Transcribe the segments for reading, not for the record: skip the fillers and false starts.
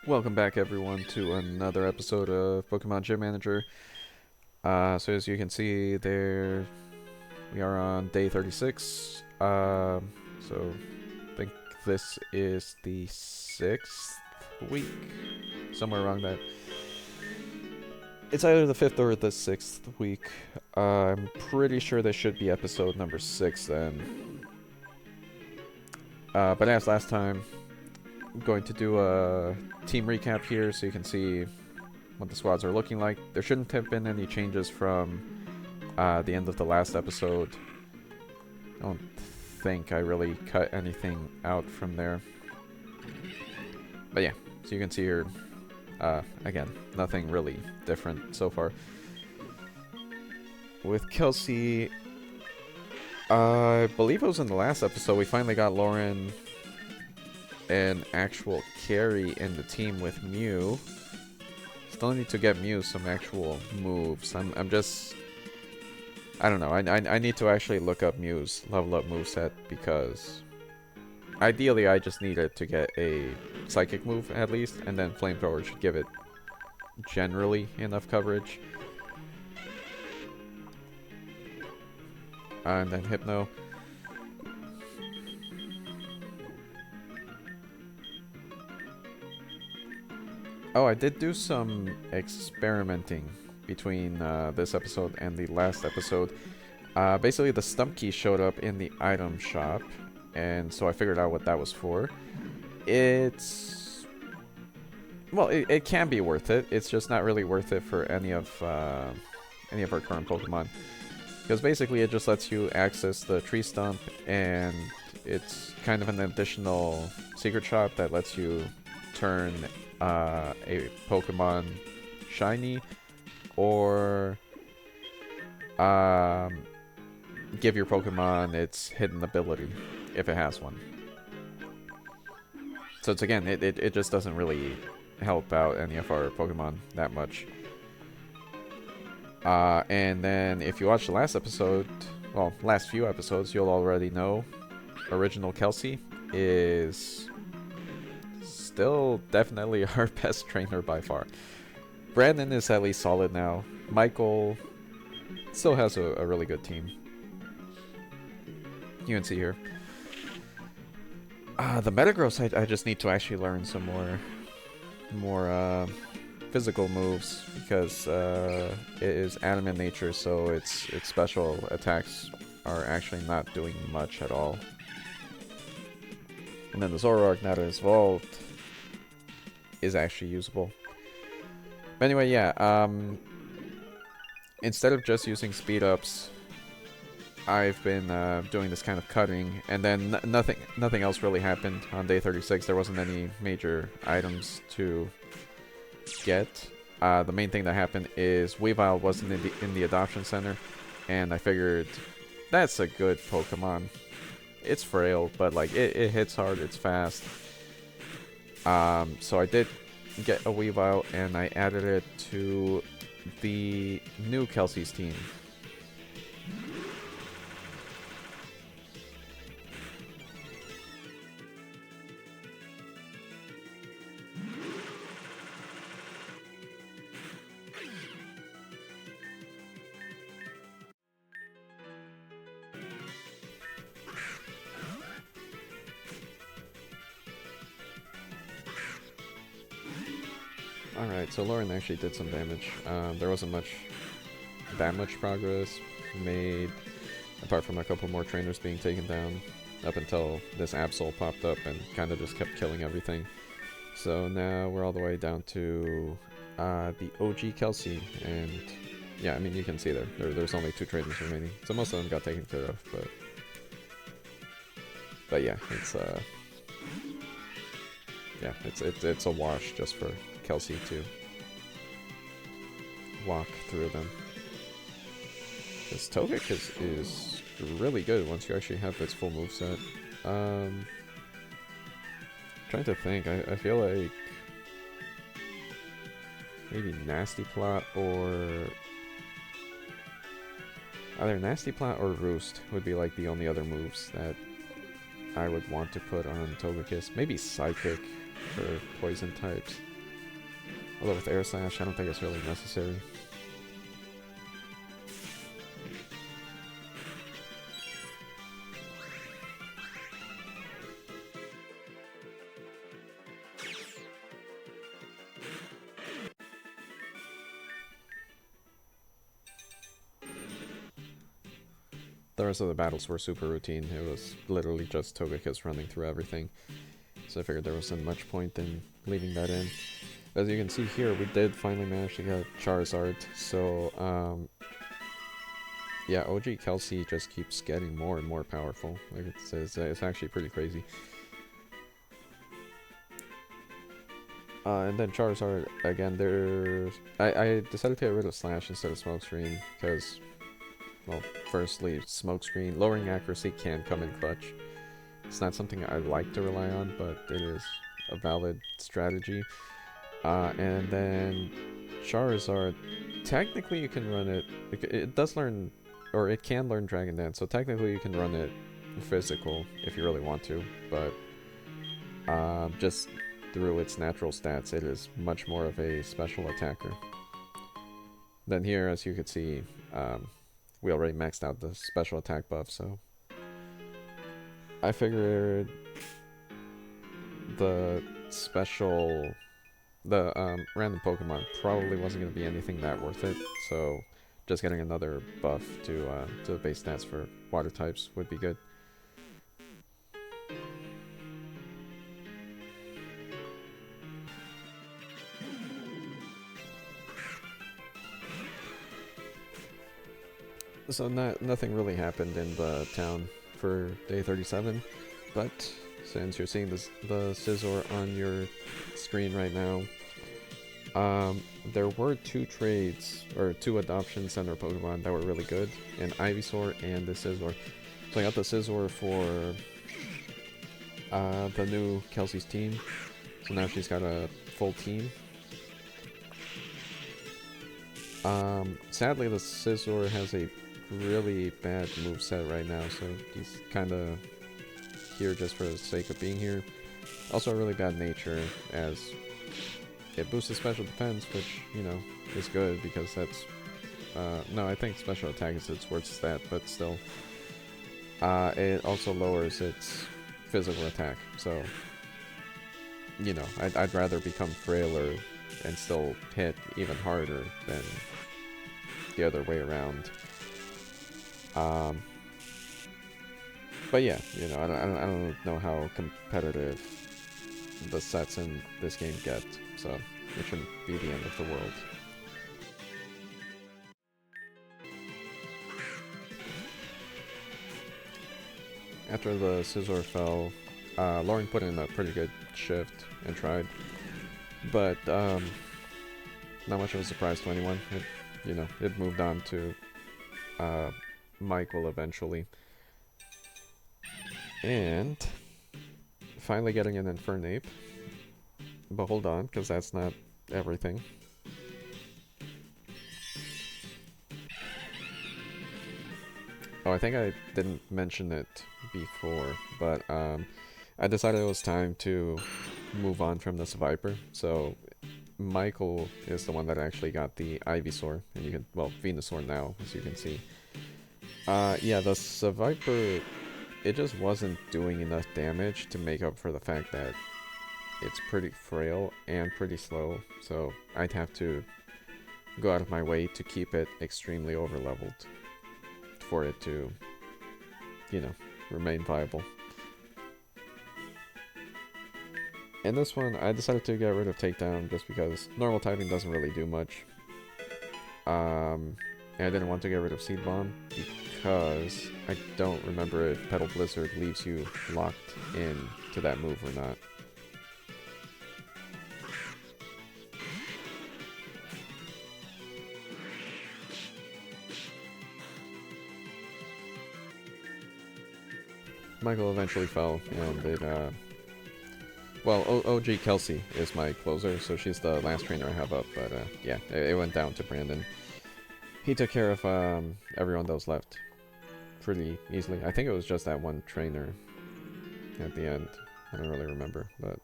Welcome back, everyone, to another episode of Pokemon Gym Manager. So as you can see, there we are on day 36. So I think this is the sixth week, somewhere around that. It's either the fifth or the sixth week. I'm pretty sure this should be episode number 6 then. But as last time, I'm going to do a team recap here so you can see what the squads are looking like. There shouldn't have been any changes from the end of the last episode. I don't think I really cut anything out from there. But yeah, so you can see here, again, nothing really different so far. With Kelsey, I believe it was in the last episode, we finally got Lauren an actual carry in the team with Mew. Still need to get Mew some actual moves. I'm just, I don't know. I need to actually look up Mew's level up moveset because ideally I just need it to get a psychic move at least, and then flamethrower should give it generally enough coverage. And then Hypno. Oh, I did do some experimenting between this episode and the last episode. Basically, the stump key showed up in the item shop, and so I figured out what that was for. It's... well, it can be worth it. It's just not really worth it for any of our current Pokemon. Because basically, it just lets you access the tree stump, and it's kind of an additional secret shop that lets you turn a Pokemon shiny, or give your Pokemon its hidden ability if it has one. So it's again, it just doesn't really help out any of our Pokemon that much. And then if you watch the last episode, well, last few episodes, you'll already know original Kelsey is still definitely our best trainer by far. Brandon is at least solid now. Michael still has a really good team. You can see here. The Metagross, I just need to actually learn some more physical moves because it is animate nature, so its special attacks are actually not doing much at all. And then the Zoroark, now that it's evolved, is actually usable. But anyway, yeah, instead of just using speed ups, I've been doing this kind of cutting, and then nothing else really happened on day 36. There wasn't any major items to get. The main thing that happened is Weavile wasn't in the adoption center, and I figured that's a good Pokemon. It's frail, but like it hits hard, it's fast. So I did get a Weavile, and I added it to the new Kelsey's team. Alright, so Lauren actually did some damage. There wasn't much damage progress made, apart from a couple more trainers being taken down, up until this Absol popped up and kind of just kept killing everything. So now we're all the way down to the OG Kelsey, and yeah, I mean, you can see there's only 2 trainers remaining. So most of them got taken care of, but yeah, it's a wash just for Kelsey to walk through them. This Togekiss is really good once you actually have its full moveset. Trying to think, I feel like maybe Nasty Plot or either Nasty Plot or Roost would be like the only other moves that I would want to put on Togekiss. Maybe Psychic for poison types. Although with Air Slash, I don't think it's really necessary. The rest of the battles were super routine. It was literally just Togekiss running through everything. So I figured there wasn't much point in leaving that in. As you can see here, we did finally manage to get Charizard. So, yeah, OG Kelsey just keeps getting more and more powerful. Like it's actually pretty crazy. And then Charizard, again, I decided to get rid of Slash instead of Smokescreen, because, well, firstly, Smokescreen, lowering accuracy can come in clutch. It's not something I like to rely on, but it is a valid strategy. And then Charizard, technically you can run it, it does learn, or it can learn Dragon Dance, so technically you can run it physical if you really want to, but just through its natural stats, it is much more of a special attacker. Then here, as you could see, we already maxed out the special attack buff, so I figured the random Pokemon probably wasn't going to be anything that worth it, so just getting another buff to the base stats for water types would be good. So nothing really happened in the town for day 37, but since you're seeing the Scizor on your screen right now, there were two trades, or two adoption center Pokemon that were really good, an Ivysaur and the Scizor. So I got the Scizor for the new Kelsey's team, so now she's got a full team. Sadly, the Scizor has a really bad moveset right now, so he's kind of here just for the sake of being here. Also a really bad nature, as it boosts his special defense, which, you know, is good because that's no, I think special attack is its worst stat, but still it also lowers its physical attack, so, you know, I'd rather become frailer and still hit even harder than the other way around. But yeah, you know, I don't know how competitive the sets in this game get, so it shouldn't be the end of the world. After the Scizor fell, Lauren put in a pretty good shift and tried, but not much of a surprise to anyone. It moved on to Michael eventually. And finally getting an Infernape. But hold on, because that's not everything. Oh, I think I didn't mention it before, but I decided it was time to move on from this Viper. So Michael is the one that actually got the Ivysaur, and you can, well, Venusaur now, as you can see. Yeah, the Viper, it just wasn't doing enough damage to make up for the fact that it's pretty frail and pretty slow, so I'd have to go out of my way to keep it extremely overleveled for it to, you know, remain viable. In this one, I decided to get rid of Takedown just because normal typing doesn't really do much. And I didn't want to get rid of Seed Bomb because I don't remember if Petal Blizzard leaves you locked in to that move or not. Michael eventually fell, and it, well, OG Kelsey is my closer, so she's the last trainer I have up, but yeah, it went down to Brandon. He took care of everyone that was left pretty easily. I think it was just that one trainer at the end. I don't really remember, but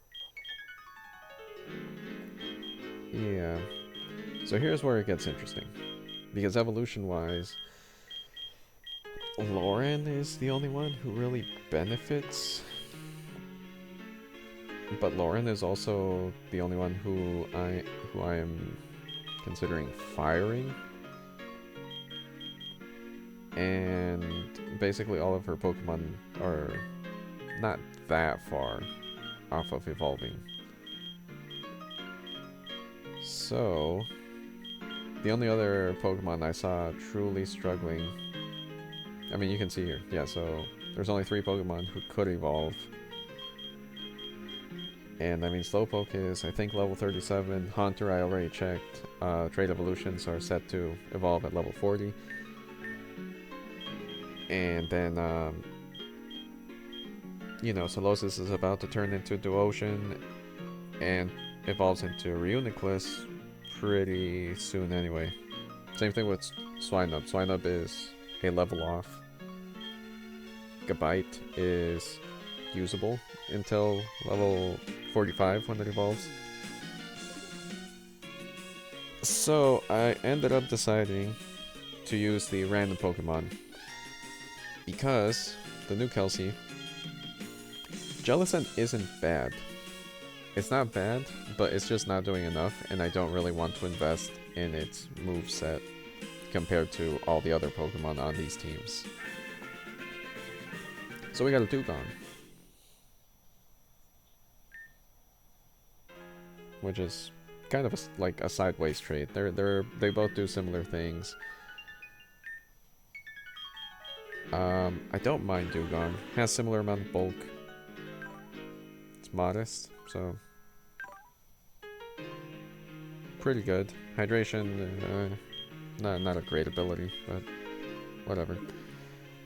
Yeah. So here's where it gets interesting. Because evolution-wise, Lauren is the only one who really benefits. But Lauren is also the only one who I am considering firing. And basically all of her Pokemon are not that far off of evolving. So, the only other Pokemon I saw truly struggling, I mean, you can see here, yeah, so there's only 3 Pokemon who could evolve. And I mean, Slowpoke is, I think, level 37. Haunter, I already checked. Trait evolutions are set to evolve at level 40. And then, you know, Solosis is about to turn into Duocean and evolves into Reuniclus pretty soon anyway. Same thing with Swinub. Swinub is a level off. Gabite is usable until level 45 when it evolves. So I ended up deciding to use the random Pokemon because the new Kelsey, Jellicent isn't bad. It's not bad, but it's just not doing enough, and I don't really want to invest in its moveset compared to all the other Pokemon on these teams. So we got a Dewgong, which is kind of like a sideways trait. They both do similar things. I don't mind Dewgong. Has similar amount of bulk. It's modest, so pretty good. Hydration, not a great ability, but whatever.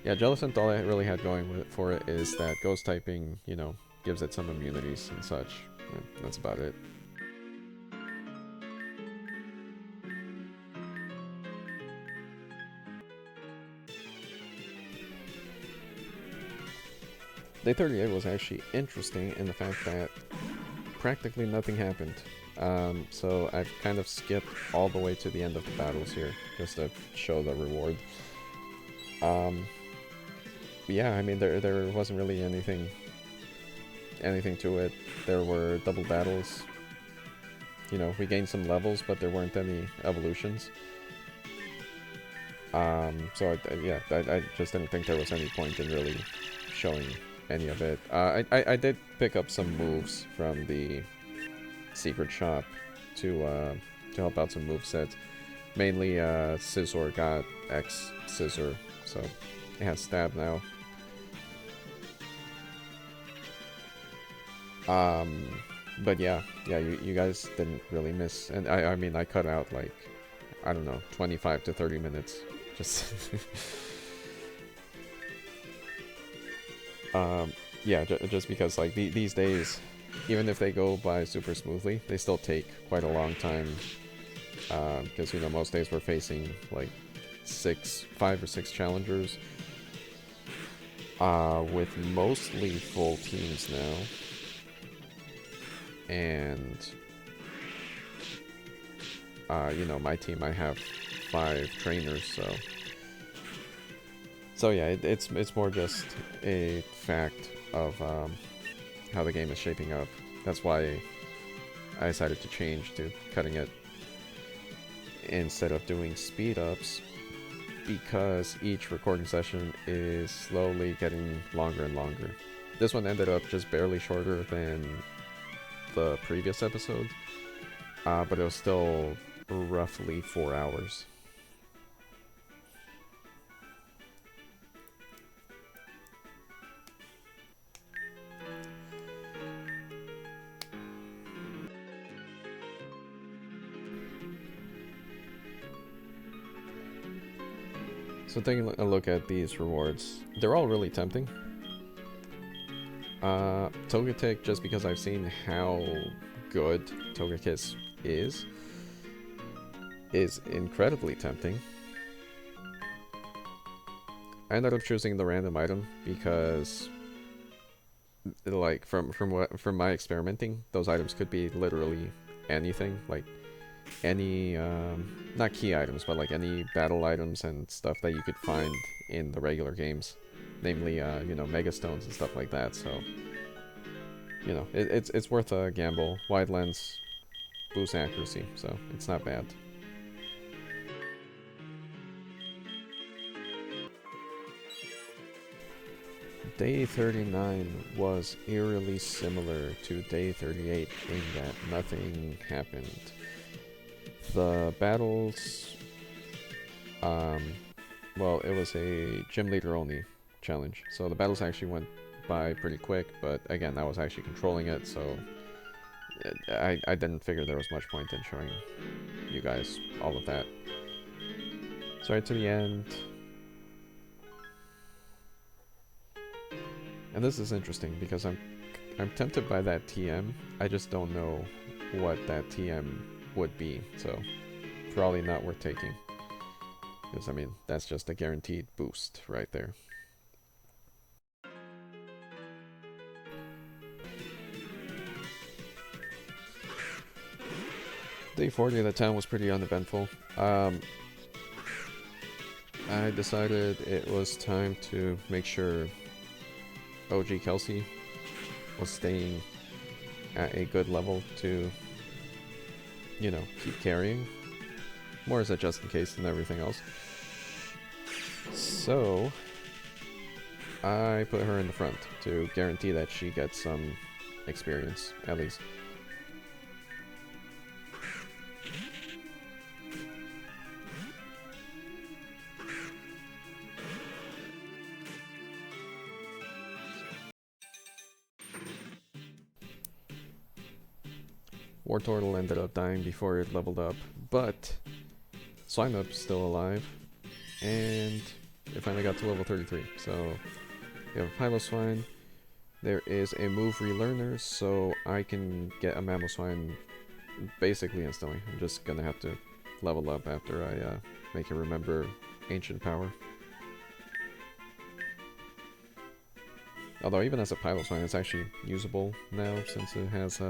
Yeah, Jellicent, all I really had going for it is that ghost typing, you know, gives it some immunities and such. That's about it. Day 38 was actually interesting in the fact that practically nothing happened. So I've kind of skipped all the way to the end of the battles here, just to show the reward. Yeah, I mean, there wasn't really anything to it. There were double battles. You know, we gained some levels, but there weren't any evolutions. So I just didn't think there was any point in really showing any of it. I did pick up some moves from the secret shop to help out some movesets. Mainly, Scizor got X Scizor, so it has stab now. But yeah, you guys didn't really miss, and I mean, I cut out like, I don't know, 25 to 30 minutes, just yeah, just because like these days, even if they go by super smoothly, they still take quite a long time, because you know, most days we're facing like 5 or 6 challengers, with mostly full teams now. And you know, my team, I have 5 trainers, so yeah, it's more just a fact of how the game is shaping up. That's why I decided to change to cutting it instead of doing speed ups, because each recording session is slowly getting longer and longer. This one ended up just barely shorter than the previous episode, but it was still roughly 4 hours. So taking a look at these rewards, they're all really tempting. Togetic, just because I've seen how good Togekiss is incredibly tempting. I ended up choosing the random item because, like, from my experimenting, those items could be literally anything. Like, any, not key items, but like any battle items and stuff that you could find in the regular games. Namely, you know, Mega Stones and stuff like that, so... You know, it's worth a gamble. Wide lens, boosts accuracy, so it's not bad. Day 39 was eerily similar to Day 38 in that nothing happened. The battles, well, it was a gym leader only challenge, so the battles actually went by pretty quick, but again, I was actually controlling it, so I didn't figure there was much point in showing you guys all of that. So right to the end. And this is interesting because I'm tempted by that TM. I just don't know what that TM would be, so probably not worth taking. Because I mean, that's just a guaranteed boost right there. Day 40 of the town was pretty uneventful. I decided it was time to make sure OG Kelsey was staying at a good level to, you know, keep carrying. More as a just in case than everything else. So, I put her in the front to guarantee that she gets some experience, at least. War Turtle ended up dying before it leveled up, but Swineup's still alive, and it finally got to level 33. So we have a Piloswine. There is a move relearner, so I can get a Mamoswine basically instantly. I'm just gonna have to level up after I make it remember Ancient Power. Although even as a Piloswine, it's actually usable now since it has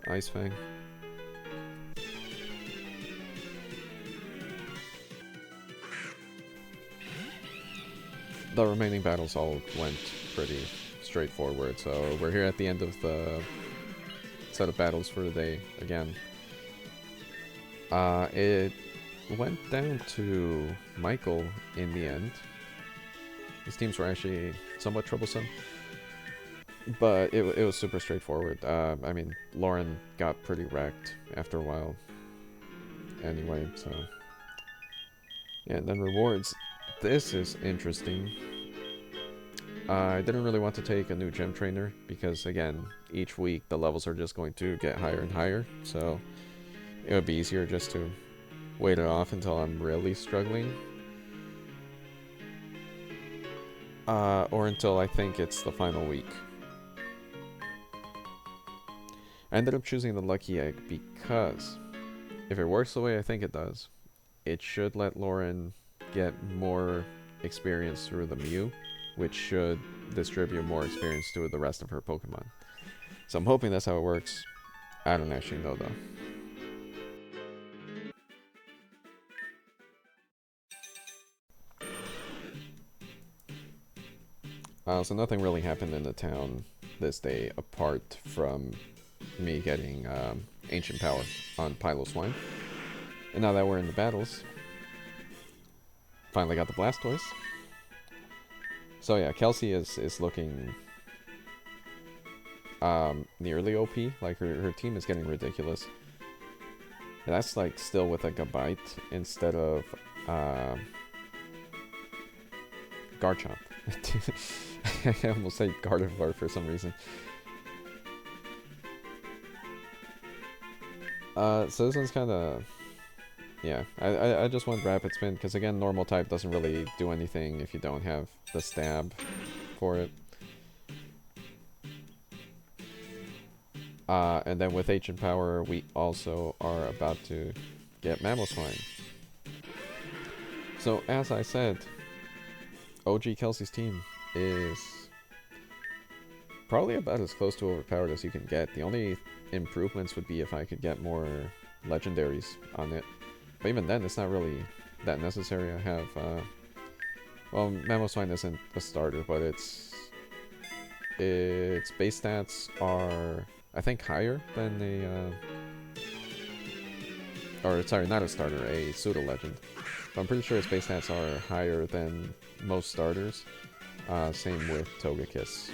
Ice Fang. The remaining battles all went pretty straightforward, so we're here at the end of the set of battles for the day again. It went down to Michael in the end. His teams were actually somewhat troublesome, but it was super straightforward. I mean, Lauren got pretty wrecked after a while anyway, so... Yeah, and then rewards. This is interesting. I didn't really want to take a new gym trainer because, again, each week the levels are just going to get higher and higher, so it would be easier just to wait it off until I'm really struggling. Or until I think it's the final week. I ended up choosing the Lucky Egg because if it works the way I think it does, it should let Lauren get more experience through the Mew, which should distribute more experience to the rest of her Pokemon. So I'm hoping that's how it works. I don't actually know though. So nothing really happened in the town this day apart from me getting Ancient Power on Piloswine. And now that we're in the battles, finally got the Blastoise. So yeah, Kelsey is looking nearly OP. Like her team is getting ridiculous. And that's like still with a Gabite instead of Garchomp. I almost said Gardevoir for some reason. So this one's kind of... Yeah, I just went Rapid Spin, because again, normal type doesn't really do anything if you don't have the stab for it. And then with Ancient Power, we also are about to get Mamoswine. So, as I said, OG Kelsey's team is probably about as close to overpowered as you can get. The only improvements would be if I could get more legendaries on it. But even then, it's not really that necessary. I have, well, Mamoswine isn't a starter, but its base stats are, I think, higher than or sorry, not a starter, a pseudo legend. But I'm pretty sure its base stats are higher than most starters. Same with Togekiss.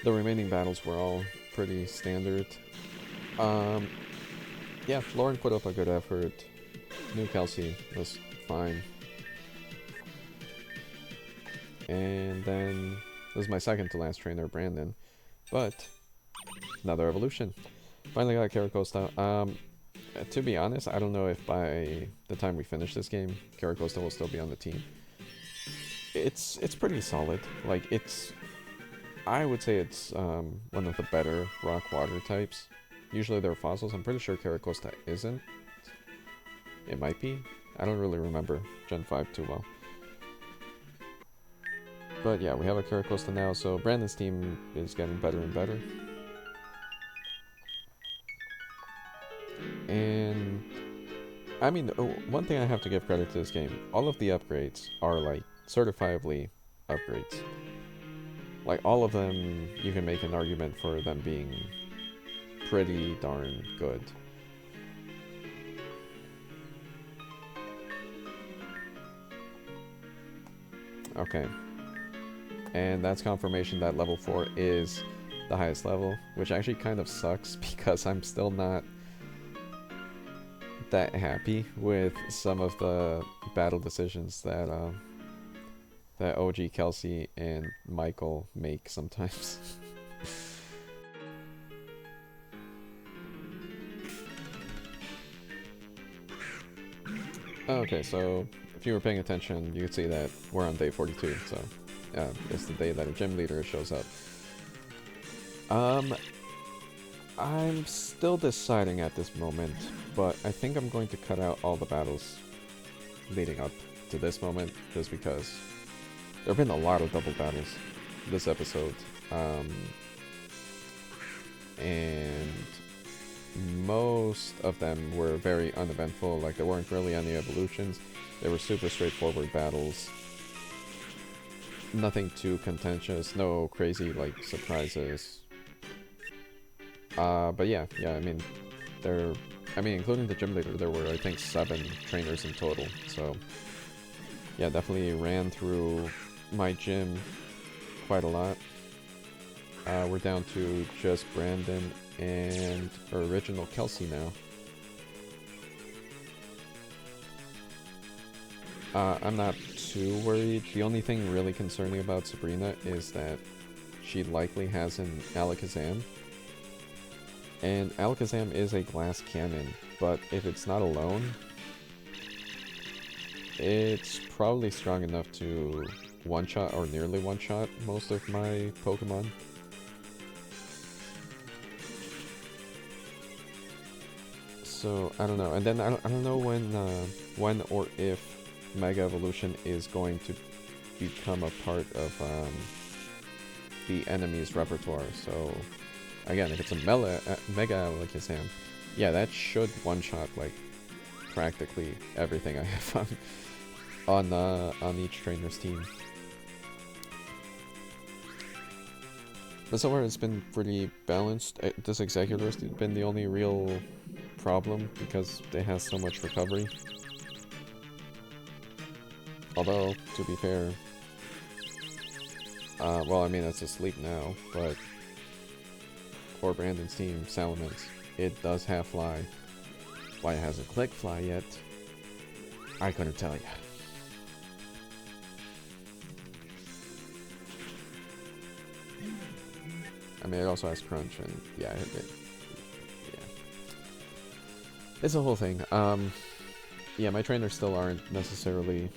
The remaining battles were all pretty standard. Yeah, Lauren put up a good effort. New Kelsey was fine. And then this is my second to last trainer, Brandon. But another evolution. Finally got Caracosta. To be honest, I don't know if by the time we finish this game, Caracosta will still be on the team. It's pretty solid. Like, I would say it's one of the better rock-water types. Usually they're fossils. I'm pretty sure Caracosta isn't. It might be. I don't really remember Gen 5 too well. But yeah, we have a Caracosta now, so Brandon's team is getting better and better. And I mean, one thing I have to give credit to this game, all of the upgrades are like certifiably upgrades. Like, all of them, you can make an argument for them being pretty darn good. Okay. And that's confirmation that level 4 is the highest level, which actually kind of sucks because I'm still not that happy with some of the battle decisions that that OG Kelsey and Michael make sometimes. Okay, so if you were paying attention, you could see that we're on day 42, so it's the day that a gym leader shows up. I'm still deciding at this moment, but I think I'm going to cut out all the battles leading up to this moment, just because there have been a lot of double battles this episode, and most of them were very uneventful. Like, there weren't really any evolutions. They were super straightforward battles. Nothing too contentious, no crazy, like, surprises. But yeah, I mean, including the gym leader, there were, I think, 7 trainers in total, so yeah, definitely ran through my gym quite a lot. We're down to just Brandon and original Kelsey now. I'm not too worried. The only thing really concerning about Sabrina is that she likely has an Alakazam. And Alakazam is a glass cannon, but if it's not alone, it's probably strong enough to one-shot or nearly one-shot most of my Pokemon. So, I don't know. And then I don't know when or if Mega Evolution is going to become a part of the enemy's repertoire. So, again, if it's a Mega Alakazam, yeah, that should one-shot, like, practically everything I have on each trainer's team. But so far it's been pretty balanced. This Executor has been the only real problem because it has so much recovery. Although, to be fair, well, I mean, it's asleep now, but for Brandon's team, Salamence, it does have Fly. Why it hasn't clicked Fly yet, I couldn't tell you. I mean, it also has Crunch, and yeah, yeah. It's a whole thing. Yeah, my trainers still aren't necessarily,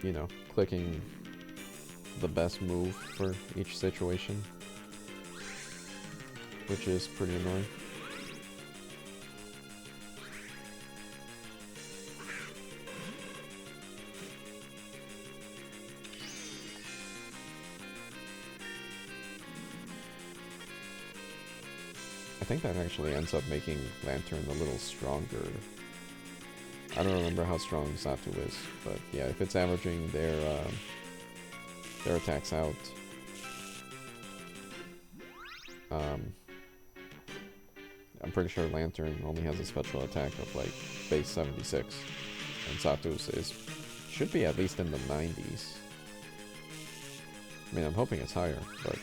you know, clicking the best move for each situation, which is pretty annoying. think that actually ends up making Lantern a little stronger. I don't remember how strong Xatu is, but yeah, if it's averaging their attacks out, I'm pretty sure Lantern only has a special attack of like base 76, and Xatu's should be at least in the 90s. I mean, I'm hoping it's higher, but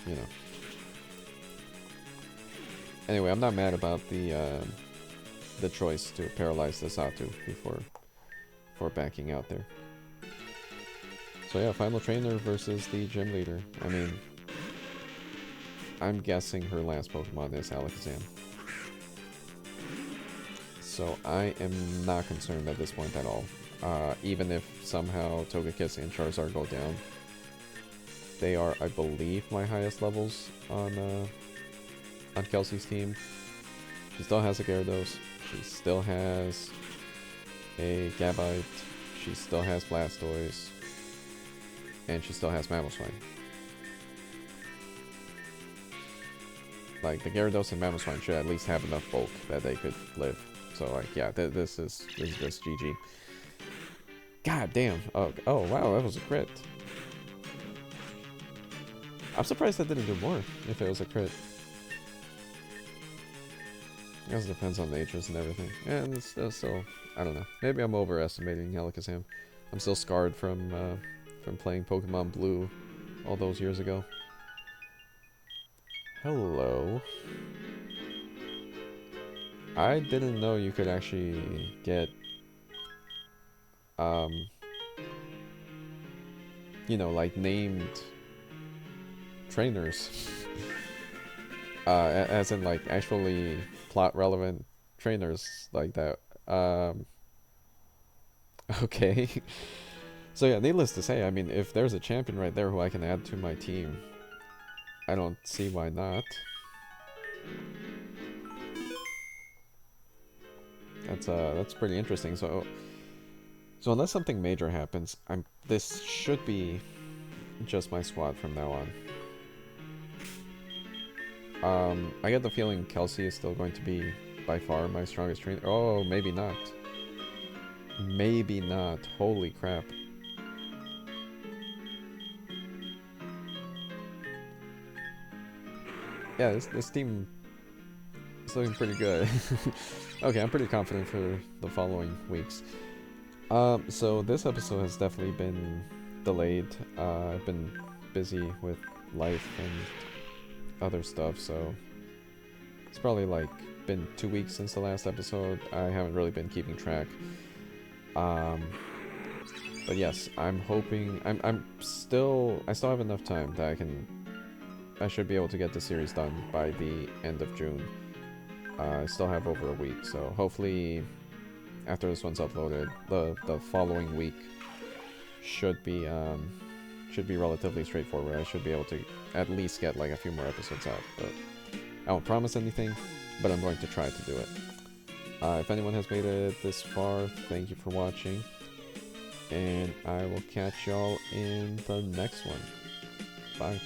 you know. Anyway, I'm not mad about the choice to paralyze the Xatu before backing out there. So yeah, final trainer versus the gym leader. I mean, I'm guessing her last Pokemon is Alakazam. So I am not concerned at this point at all. Even if somehow Togekiss and Charizard go down. They are, I believe, my highest levels on Kelsey's team. She still has a Gyarados. She still has a Gabite. She still has Blastoise. And she still has Mamoswine. Like, the Gyarados and Mamoswine should at least have enough bulk that they could live. So, like, yeah, this is just GG. God damn. Oh, wow, that was a crit. I'm surprised that didn't do more if it was a crit. I guess it depends on natures and everything. And it's still, I don't know. Maybe I'm overestimating Alakazam. I'm still scarred from playing Pokemon Blue all those years ago. Hello. I didn't know you could actually get, you know, like named trainers. As in like actually plot relevant trainers like that. Okay. So yeah, needless to say, I mean, if there's a champion right there who I can add to my team, I don't see why not. That's pretty interesting. So unless something major happens, this should be just my squad from now on. I get the feeling Kelsey is still going to be by far my strongest trainer. Oh, maybe not. Maybe not. Holy crap. Yeah, this team is looking pretty good. Okay, I'm pretty confident for the following weeks. So this episode has definitely been delayed. I've been busy with life and other stuff, so it's probably like been 2 weeks since the last episode. I haven't really been keeping track. But yes, I'm hoping I still have enough time that I should be able to get the series done by the end of June. I still have over a week, so hopefully after this one's uploaded, the following week should be relatively straightforward. I should be able to at least get like a few more episodes out, but I won't promise anything, but I'm going to try to do it. If anyone has made it this far, thank you for watching, and I will catch y'all in the next one. Bye.